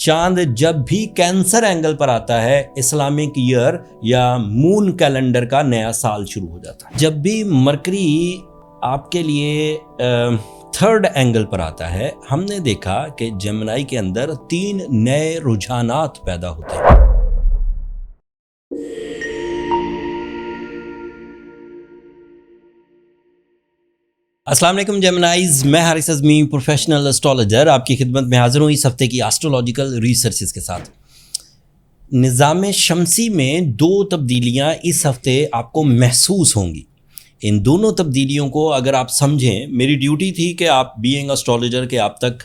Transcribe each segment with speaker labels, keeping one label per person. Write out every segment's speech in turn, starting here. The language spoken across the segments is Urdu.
Speaker 1: چاند جب بھی کینسر اینگل پر آتا ہے اسلامک ایئر یا مون کیلنڈر کا نیا سال شروع ہو جاتا ہے. جب بھی مرکری آپ کے لیے تھرڈ اینگل پر آتا ہے ہم نے دیکھا کہ جیمنائی کے اندر 3 نئے رجحانات پیدا ہوتے ہیں. السلام علیکم جیمنائیز، میں حارث اعظمی پروفیشنل اسٹرالوجر آپ کی خدمت میں حاضر ہوں اس ہفتے کی ایسٹرولوجیکل ریسرچز کے ساتھ. نظام شمسی میں 2 تبدیلیاں اس ہفتے آپ کو محسوس ہوں گی. ان دونوں تبدیلیوں کو اگر آپ سمجھیں، میری ڈیوٹی تھی کہ آپ بینگ اسٹرالوجر کے آپ تک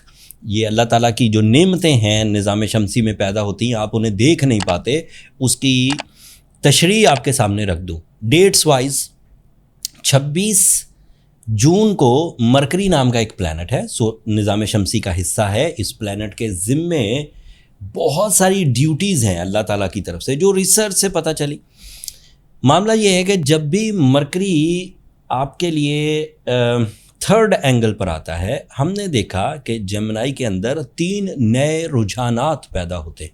Speaker 1: یہ اللہ تعالیٰ کی جو نعمتیں ہیں نظام شمسی میں پیدا ہوتی ہیں آپ انہیں دیکھ نہیں پاتے، اس کی تشریح آپ کے سامنے رکھ دوں. ڈیٹس وائز 26 جون کو مرکری نام کا ایک پلانٹ ہے، نظام شمسی کا حصہ ہے. اس پلانٹ کے ذمے بہت ساری ڈیوٹیز ہیں اللہ تعالیٰ کی طرف سے جو ریسرچ سے پتہ چلی. معاملہ یہ ہے کہ جب بھی مرکری آپ کے لیے تھرڈ اینگل پر آتا ہے ہم نے دیکھا کہ جیمنائی کے اندر 3 نئے رجحانات پیدا ہوتے ہیں.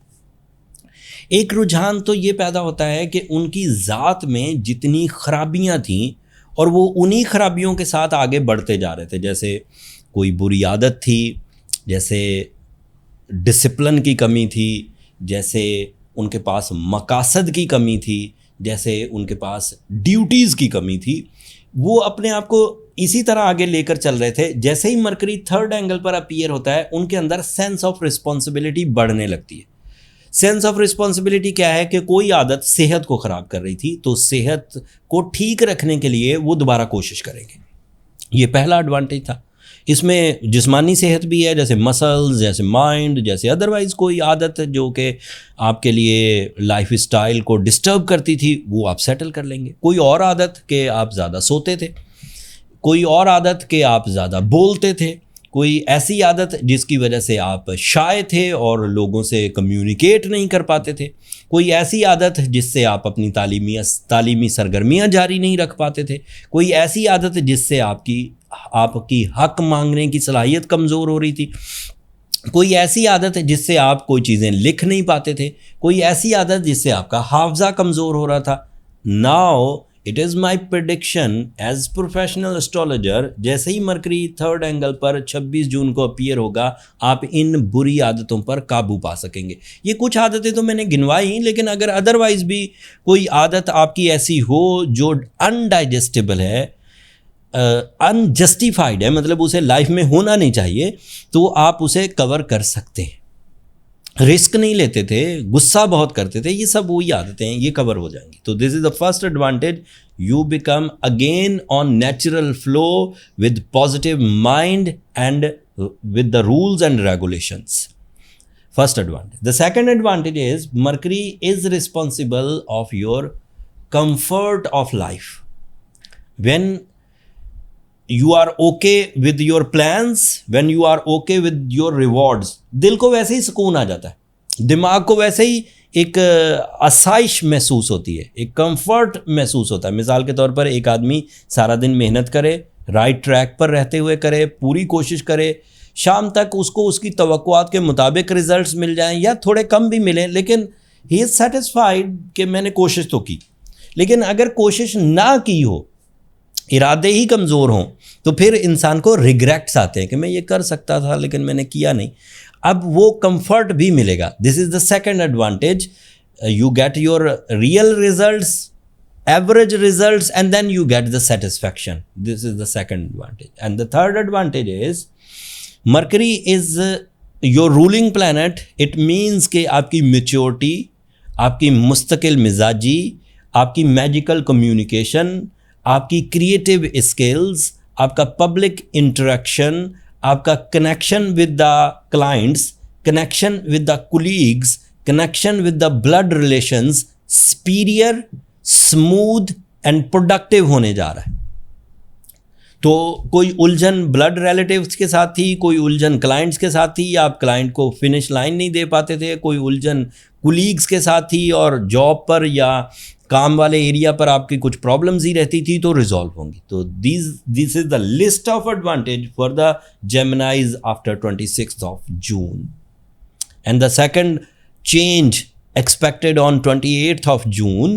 Speaker 1: ایک رجحان تو یہ پیدا ہوتا ہے کہ ان کی ذات میں جتنی خرابیاں تھیں اور وہ انہی خرابیوں کے ساتھ آگے بڑھتے جا رہے تھے، جیسے کوئی بری عادت تھی، جیسے ڈسپلن کی کمی تھی، جیسے ان کے پاس مقاصد کی کمی تھی، جیسے ان کے پاس ڈیوٹیز کی کمی تھی. وہ اپنے آپ کو اسی طرح آگے لے کر چل رہے تھے. جیسے ہی مرکری تھرڈ اینگل پر اپیئر ہوتا ہے ان کے اندر سینس آف رسپانسبلٹی بڑھنے لگتی ہے. سینس آف رسپانسبلٹی کیا ہے کہ کوئی عادت صحت کو خراب کر رہی تھی تو صحت کو ٹھیک رکھنے کے لیے وہ دوبارہ کوشش کریں گے. یہ پہلا ایڈوانٹیج تھا. اس میں جسمانی صحت بھی ہے، جیسے مسلز، جیسے مائنڈ، جیسے ادروائز کوئی عادت جو کہ آپ کے لیے لائف اسٹائل کو ڈسٹرب کرتی تھی وہ آپ سیٹل کر لیں گے. کوئی اور عادت کہ آپ زیادہ سوتے تھے، کوئی اور عادت کہ آپ زیادہ بولتے تھے، کوئی ایسی عادت جس کی وجہ سے آپ شائع تھے اور لوگوں سے کمیونیکیٹ نہیں کر پاتے تھے، کوئی ایسی عادت جس سے آپ اپنی تعلیمی سرگرمیاں جاری نہیں رکھ پاتے تھے، کوئی ایسی عادت جس سے آپ کی حق مانگنے کی صلاحیت کمزور ہو رہی تھی، کوئی ایسی عادت جس سے آپ کوئی چیزیں لکھ نہیں پاتے تھے، کوئی ایسی عادت جس سے آپ کا حافظہ کمزور ہو رہا تھا. Now it is my prediction as professional astrologer, جیسے ہی مرکری تھرڈ اینگل پر 26 جون کو اپیئر ہوگا آپ ان بری عادتوں پر قابو پا سکیں گے. یہ کچھ عادتیں تو میں نے گنوائی، لیکن اگر ادروائز بھی کوئی عادت آپ کی ایسی ہو جو انڈائجسٹیبل ہے، انجسٹیفائڈ ہے، مطلب اسے لائف میں ہونا نہیں چاہیے، تو آپ اسے کور کر سکتے ہیں. رسک نہیں لیتے تھے، غصہ بہت کرتے تھے، یہ سب وہی عادتیں ہیں، یہ کور ہو جائیں گی. تو this is the first advantage, you become again on natural flow with positive mind and with the rules and regulations. First advantage. The second advantage is Mercury is responsible of your comfort of life. When you are okay with your plans, when you are okay with your rewards، دل کو ویسے ہی سکون آ جاتا ہے، دماغ کو ویسے ہی ایک آسائش محسوس ہوتی ہے، ایک کمفرٹ محسوس ہوتا ہے. مثال کے طور پر ایک آدمی سارا دن محنت کرے، رائٹ ٹریک پر رہتے ہوئے کرے، پوری کوشش کرے، شام تک اس کو اس کی توقعات کے مطابق ریزلٹس مل جائیں یا تھوڑے کم بھی ملیں، لیکن ہی از سیٹسفائیڈ کہ میں نے کوشش تو کی. لیکن اگر کوشش نہ کی ہو، ارادے ہی کمزور ہوں، تو پھر انسان کو ریگریٹس آتے ہیں کہ میں یہ کر سکتا تھا لیکن میں نے کیا نہیں. اب وہ کمفرٹ بھی ملے گا. This is the second advantage. You get your real results, average results, and then you get the satisfaction. This is the second advantage. And the third advantage is Mercury is your ruling planet. It means کہ آپ کی میچورٹی، آپ کی مستقل مزاجی، آپ کی میجیکل کمیونیکیشن، آپ کی کریٹیو اسکلز، آپ کا پبلک انٹریکشن، آپ کا connection with the clients, connection with the colleagues, connection with the build relations superior, smooth and productive ہونے جا رہا ہے. تو کوئی الجھن بلڈ ریلیٹیوز کے ساتھ تھی، کوئی الجھن کلائنٹس کے ساتھ تھی، آپ کلائنٹ کو فنش لائن نہیں دے پاتے تھے، کوئی الجھن کولیگز کے ساتھ تھی اور جاب پر یا کام والے ایریا پر آپ کی کچھ پرابلمز ہی رہتی تھی تو ریزالو ہوں گی. تو this is the list of advantage for the Geminis after 26th of June. And the second change expected on 28th of June,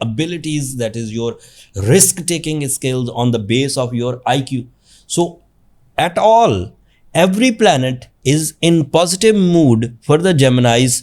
Speaker 1: abilities, that is your risk taking skills on the base of your IQ. So at all, every planet is in positive mood for the Geminis.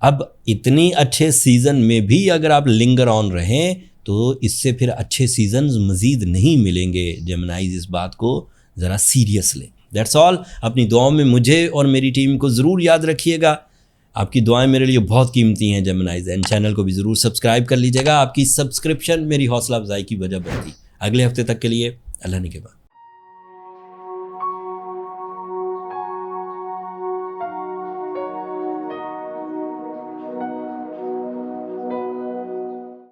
Speaker 1: اب اتنی اچھے سیزن میں بھی اگر آپ لنگر آن رہیں تو اس سے پھر اچھے سیزنز مزید نہیں ملیں گے. جیمنائیز اس بات کو ذرا سیریس لیں. That's all. اپنی دعاؤں میں مجھے اور میری ٹیم کو ضرور یاد رکھیے گا. آپ کی دعائیں میرے لیے بہت قیمتی ہیں جیمنائیز. اینڈ چینل کو بھی ضرور سبسکرائب کر لیجیے گا. آپ کی سبسکرپشن میری حوصلہ افزائی کی وجہ بنتی. اگلے ہفتے تک کے لیے اللہ نگہبان.